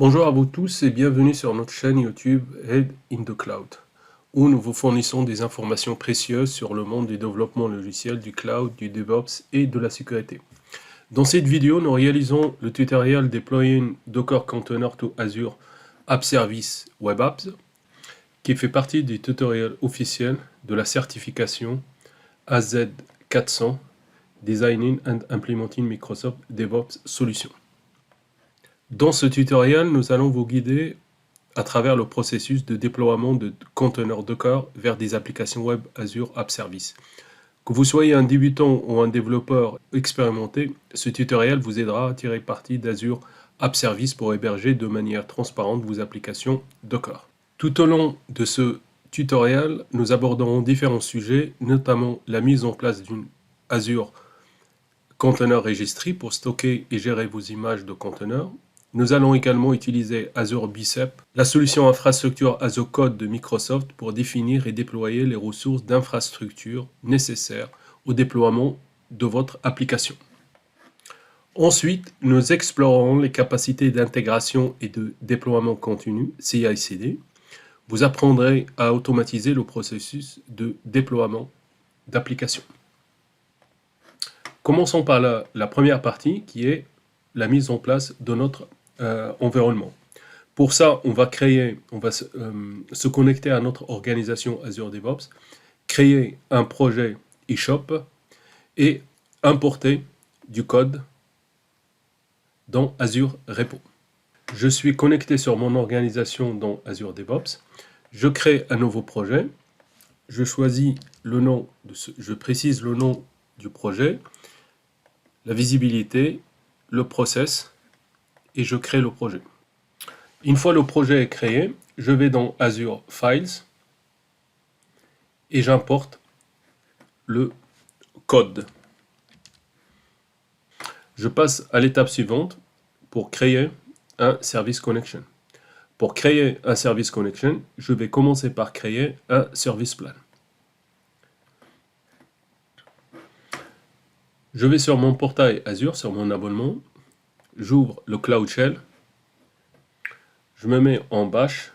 Bonjour à vous tous et bienvenue sur notre chaîne YouTube Head in the Cloud, où nous vous fournissons des informations précieuses sur le monde du développement logiciel, du cloud, du DevOps et de la sécurité. Dans cette vidéo, nous réalisons le tutoriel Deploying Docker Container to Azure App Service Web Apps, qui fait partie du tutoriel officiel de la certification AZ400 Designing and Implementing Microsoft DevOps Solutions. Dans ce tutoriel, nous allons vous guider à travers le processus de déploiement de conteneurs Docker vers des applications web Azure App Service. Que vous soyez un débutant ou un développeur expérimenté, ce tutoriel vous aidera à tirer parti d'Azure App Service pour héberger de manière transparente vos applications Docker. Tout au long de ce tutoriel, nous aborderons différents sujets, notamment la mise en place d'une Azure Container Registry pour stocker et gérer vos images de conteneurs. Nous allons également utiliser Azure Bicep, la solution infrastructure as a code de Microsoft pour définir et déployer les ressources d'infrastructure nécessaires au déploiement de votre application. Ensuite, nous explorerons les capacités d'intégration et de déploiement continu CI/CD. Vous apprendrez à automatiser le processus de déploiement d'applications. Commençons par la première partie qui est la mise en place de notre environnement. Pour ça, on va se connecter à notre organisation Azure DevOps, créer un projet eShop et importer du code dans Azure Repo. Je suis connecté sur mon organisation dans Azure DevOps. Je crée un nouveau projet. Je choisis le nom, je précise le nom du projet, la visibilité, le process, et je crée le projet. Une fois le projet est créé, je vais dans Azure Files et j'importe le code. Je passe à l'étape suivante pour créer un Service Connection. Pour créer un Service Connection, je vais commencer par créer un Service Plan. Je vais sur mon portail Azure, sur mon abonnement. J'ouvre le Cloud Shell, je me mets en bash,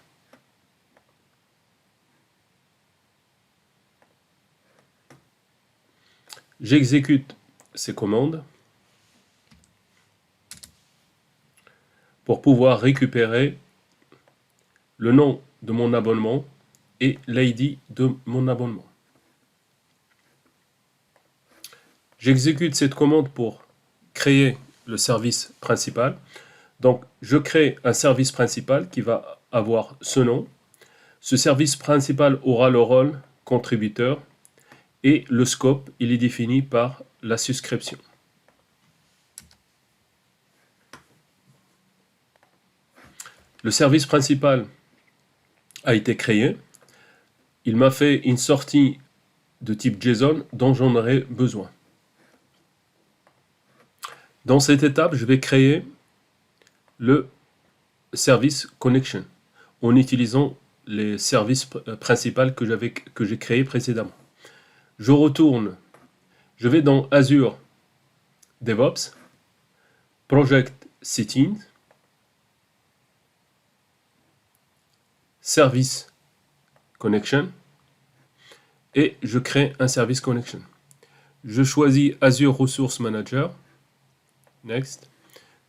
j'exécute ces commandes pour pouvoir récupérer le nom de mon abonnement et l'ID de mon abonnement. J'exécute cette commande pour créer le service principal. Donc, je crée un service principal qui va avoir ce nom. Ce service principal aura le rôle contributeur et le scope, il est défini par la souscription. Le service principal a été créé. Il m'a fait une sortie de type JSON dont j'en aurai besoin. Dans cette étape, je vais créer le service connection en utilisant les services principaux que j'ai créés précédemment. Je retourne, je vais dans Azure DevOps, Project Settings, Service Connection et je crée un service connection. Je choisis Azure Resource Manager. Next.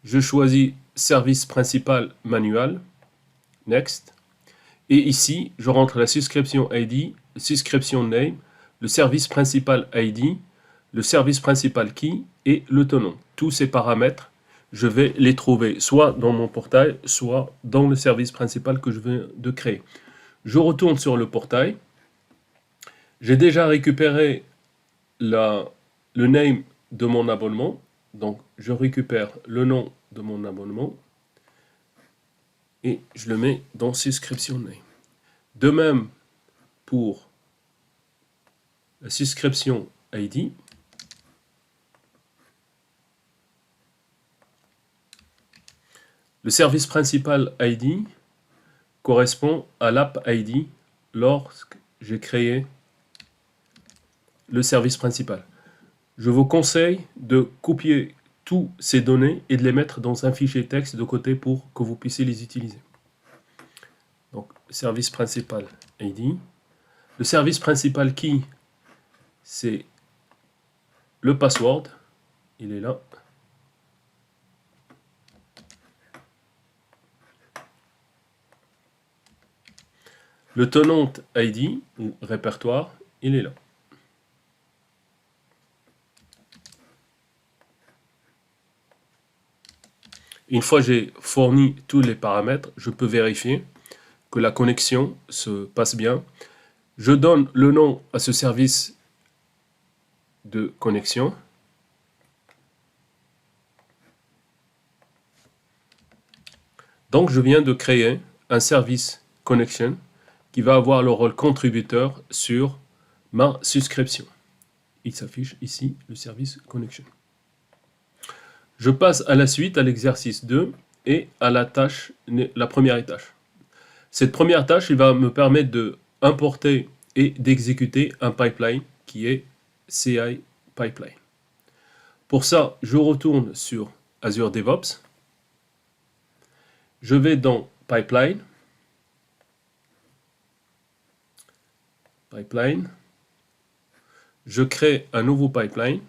Je choisis service principal manuel. Next. Et ici, je rentre la souscription ID, souscription name, le service principal ID, le service principal key et le tenant. Tous ces paramètres, je vais les trouver soit dans mon portail, soit dans le service principal que je viens de créer. Je retourne sur le portail. J'ai déjà récupéré le name de mon abonnement. Donc, je récupère le nom de mon abonnement et je le mets dans Subscription Name. De même pour la Subscription ID. Le service principal ID correspond à l'app ID lorsque j'ai créé le service principal. Je vous conseille de copier toutes ces données et de les mettre dans un fichier texte de côté pour que vous puissiez les utiliser. Donc, service principal ID. Le service principal key, c'est le password. Il est là. Le tenant ID, ou répertoire, il est là. Une fois que j'ai fourni tous les paramètres, je peux vérifier que la connexion se passe bien. Je donne le nom à ce service de connexion. Donc, je viens de créer un service connection qui va avoir le rôle contributeur sur ma souscription. Il s'affiche ici le service connection. Je passe à la suite, à l'exercice 2 et à la tâche, la première tâche. Cette première tâche, il va me permettre de importer et d'exécuter un pipeline qui est CI pipeline. Pour ça, je retourne sur Azure DevOps. Je vais dans Pipeline. Pipeline. Je crée un nouveau pipeline.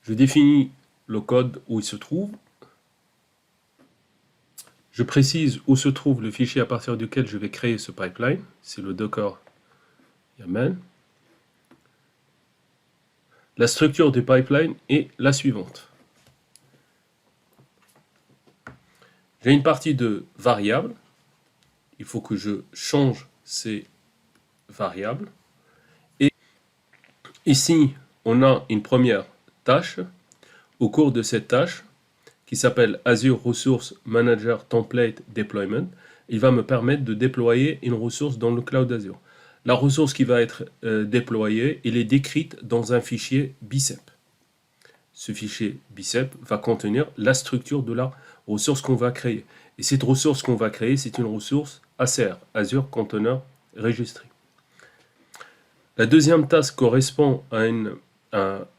Je définis le code où il se trouve. Je précise où se trouve le fichier à partir duquel je vais créer ce pipeline. C'est le Docker YAML. La structure du pipeline est la suivante. J'ai une partie de variables. Il faut que je change ces variables. Et ici, on a une première tâche. Au cours de cette tâche, qui s'appelle Azure Resource Manager Template Deployment, il va me permettre de déployer une ressource dans le cloud Azure. La ressource qui va être déployée, elle est décrite dans un fichier bicep. Ce fichier bicep va contenir la structure de la ressource qu'on va créer. Et cette ressource qu'on va créer, c'est une ressource ACR, Azure Container Registry. La deuxième tâche correspond à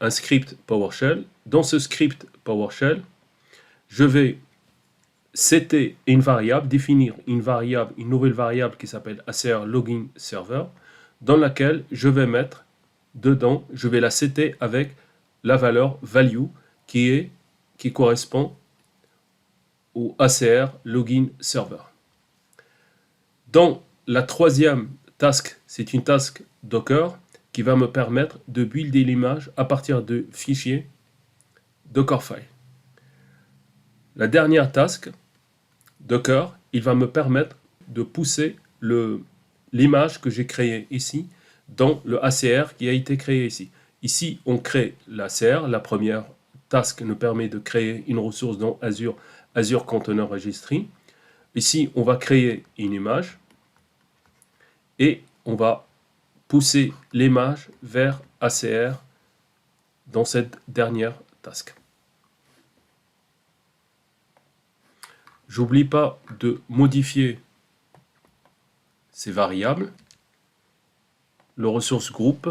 un script PowerShell. Dans ce script PowerShell, je vais setter une variable, définir une nouvelle variable qui s'appelle ACR Login Server, dans laquelle je vais mettre dedans, je vais la setter avec la valeur value qui correspond au ACR Login Server. Dans la troisième task, c'est une task Docker qui va me permettre de builder l'image à partir de fichiers Dockerfile. La dernière task, Docker, il va me permettre de pousser l'image que j'ai créée ici dans le ACR qui a été créé ici. Ici, on crée l'ACR. La première task nous permet de créer une ressource dans Azure Container Registry. Ici, on va créer une image et on va pousser l'image vers ACR dans cette dernière task. J'oublie pas de modifier ces variables. Le ressource group,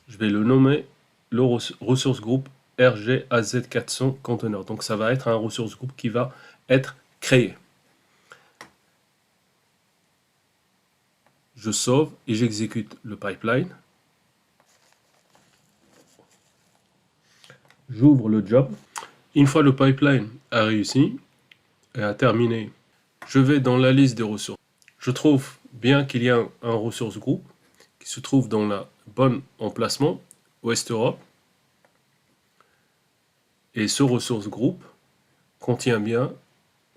je vais le nommer le ressource group RGAZ400 container. Donc ça va être un ressource group qui va être créé. Je sauve et j'exécute le pipeline. J'ouvre le job. Une fois le pipeline a réussi et a terminé, je vais dans la liste des ressources. Je trouve bien qu'il y a un ressource group qui se trouve dans le bon emplacement, Ouest Europe. Et ce ressource group contient bien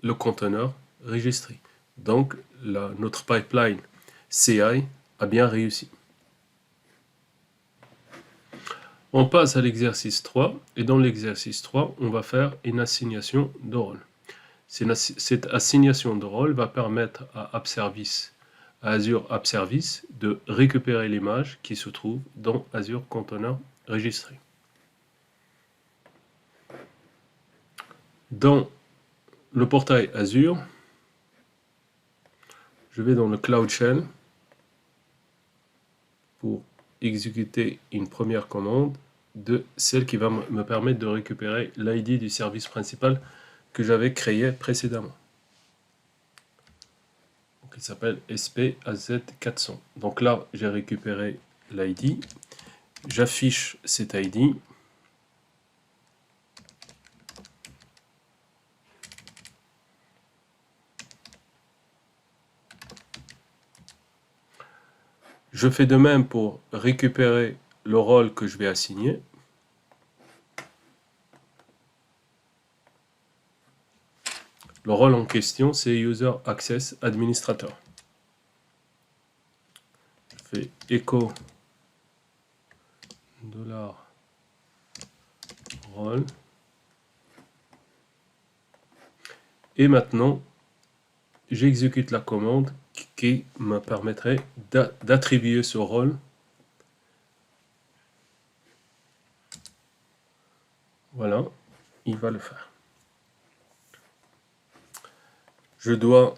le conteneur registry. Donc notre pipeline CI a bien réussi. On passe à l'exercice 3 et dans l'exercice 3, on va faire une assignation de rôle. Cette assignation de rôle va permettre à Azure App Service de récupérer l'image qui se trouve dans Azure Container Registry. Dans le portail Azure, je vais dans le Cloud Shell pour exécuter une première commande de celle qui va me permettre de récupérer l'ID du service principal que j'avais créé précédemment. Donc, il s'appelle SPAZ400. Donc là, j'ai récupéré l'ID. J'affiche cet ID. Je fais de même pour récupérer le rôle que je vais assigner. Le rôle en question, c'est User Access Administrator. Je fais echo $role. Et maintenant, j'exécute la commande qui me permettrait d'attribuer ce rôle. Voilà, il va le faire. Je dois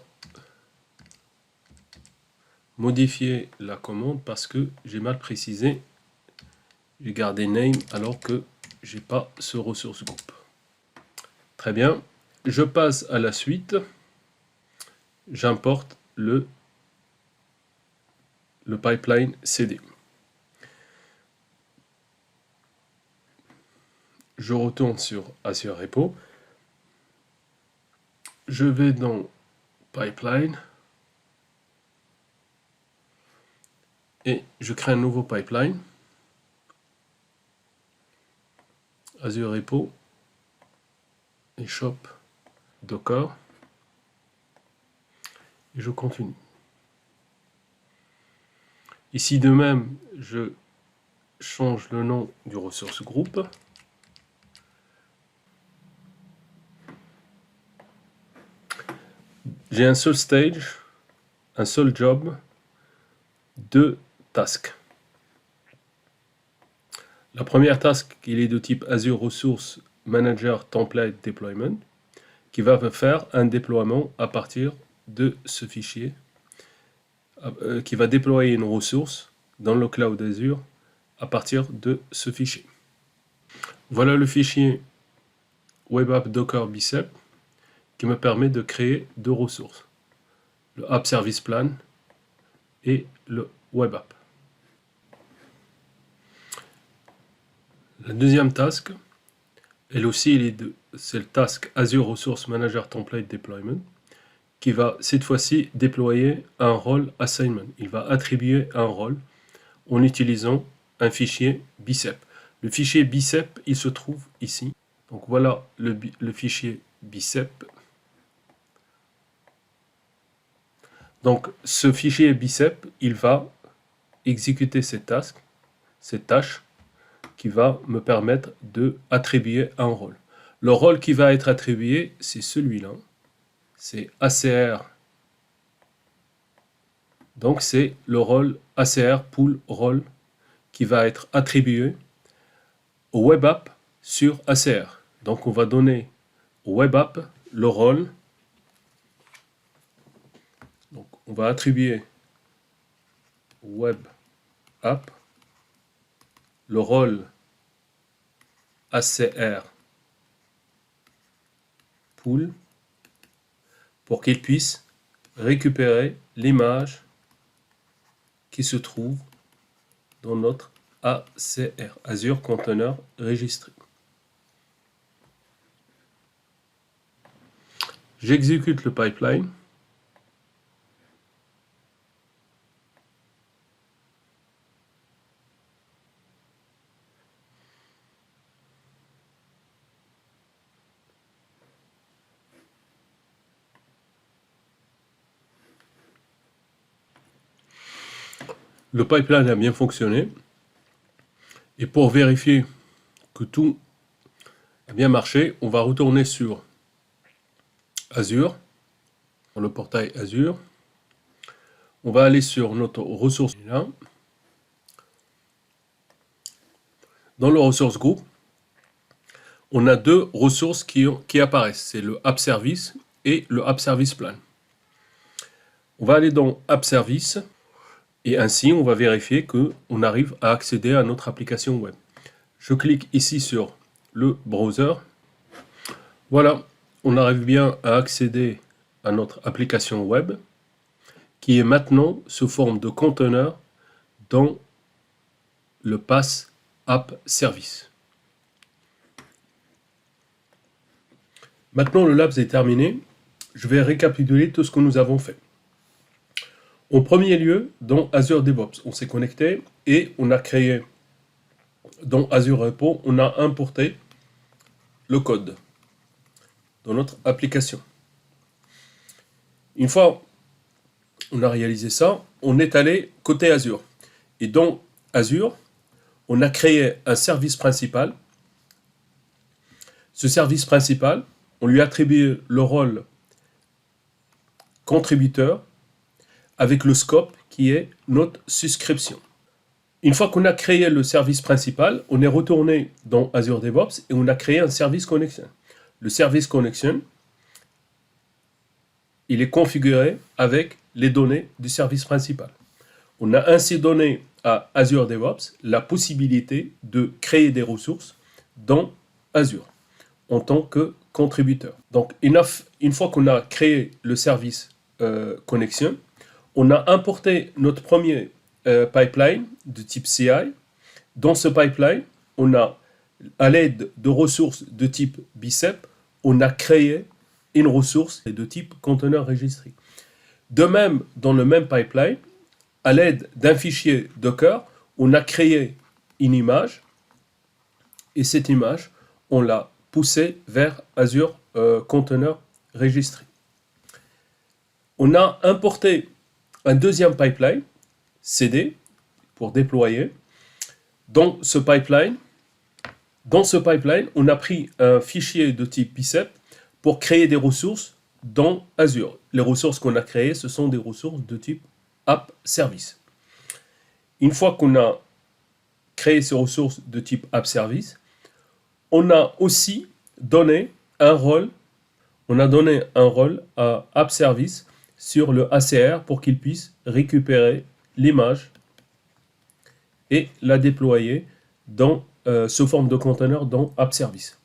modifier la commande parce que j'ai mal précisé. J'ai gardé name alors que j'ai pas ce ressource group. Très bien. Je passe à la suite. J'importe le pipeline CD. Je retourne sur Azure Repo. Je vais dans Pipeline. Et je crée un nouveau pipeline. Azure Repo. Et Shop Docker. Et je continue. Ici de même, je change le nom du ressource group. J'ai un seul stage, un seul job, 2 tasks. La première task, il est de type Azure Resource Manager Template Deployment, qui va faire un déploiement à partir de ce fichier, qui va déployer une ressource dans le cloud Azure à partir de ce fichier. Voilà le fichier Web App Docker Bicep qui me permet de créer 2 ressources, le App Service Plan et le Web App. La deuxième task, elle aussi, c'est le task Azure Resource Manager Template Deployment, qui va cette fois-ci déployer un rôle assignment. Il va attribuer un rôle en utilisant un fichier bicep. Le fichier bicep, il se trouve ici. Donc voilà le fichier bicep. Donc ce fichier bicep, il va exécuter cette tâche qui va me permettre d'attribuer un rôle. Le rôle qui va être attribué, c'est celui-là. C'est ACR. Donc c'est le rôle ACR pool rôle qui va être attribué au web app sur ACR. Donc on va donner au web app le rôle. Donc on va attribuer au web app le rôle ACR pool pour qu'il puisse récupérer l'image qui se trouve dans notre ACR, Azure Container Registry. J'exécute le pipeline. Le pipeline a bien fonctionné. Et pour vérifier que tout a bien marché, on va retourner sur Azure, dans le portail Azure. On va aller sur notre ressource. Dans le ressource group, on a 2 ressources qui apparaissent. C'est le App Service et le App Service Plan. On va aller dans App Service et ainsi on va vérifier qu'on arrive à accéder à notre application web. Je clique ici sur le browser. Voilà, on arrive bien à accéder à notre application web qui est maintenant sous forme de conteneur dans le Pass App Service. Maintenant, le Labs est terminé. Je vais récapituler tout ce que nous avons fait. En premier lieu, dans Azure DevOps, on s'est connecté et on a créé, dans Azure Repo, on a importé le code dans notre application. Une fois on a réalisé ça, on est allé côté Azure. Et dans Azure, on a créé un service principal. Ce service principal, on lui a attribué le rôle contributeur avec le scope qui est notre souscription. Une fois qu'on a créé le service principal, on est retourné dans Azure DevOps et on a créé un service connection. Le service connection, il est configuré avec les données du service principal. On a ainsi donné à Azure DevOps la possibilité de créer des ressources dans Azure en tant que contributeur. Donc, une fois qu'on a créé le service connection, on a importé notre premier pipeline de type CI. Dans ce pipeline, on a, à l'aide de ressources de type Bicep, on a créé une ressource de type conteneur registré. De même, dans le même pipeline, à l'aide d'un fichier Docker, on a créé une image et cette image, on l'a poussée vers Azure Container Registry. On a importé un deuxième pipeline, CD, pour déployer. Dans ce pipeline, on a pris un fichier de type Bicep pour créer des ressources dans Azure. Les ressources qu'on a créées, ce sont des ressources de type App Service. Une fois qu'on a créé ces ressources de type App Service, on a aussi donné un rôle. On a donné un rôle à App Service sur le ACR pour qu'il puisse récupérer l'image et la déployer sous forme de conteneur dans App Service.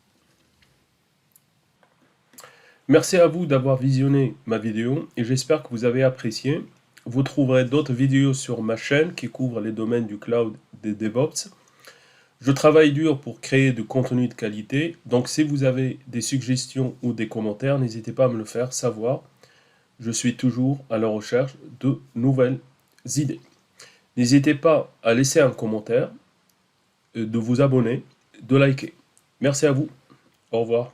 Merci à vous d'avoir visionné ma vidéo et j'espère que vous avez apprécié. Vous trouverez d'autres vidéos sur ma chaîne qui couvrent les domaines du cloud et des DevOps. Je travaille dur pour créer du contenu de qualité, donc si vous avez des suggestions ou des commentaires, n'hésitez pas à me le faire savoir. Je suis toujours à la recherche de nouvelles idées. N'hésitez pas à laisser un commentaire, de vous abonner, de liker. Merci à vous. Au revoir.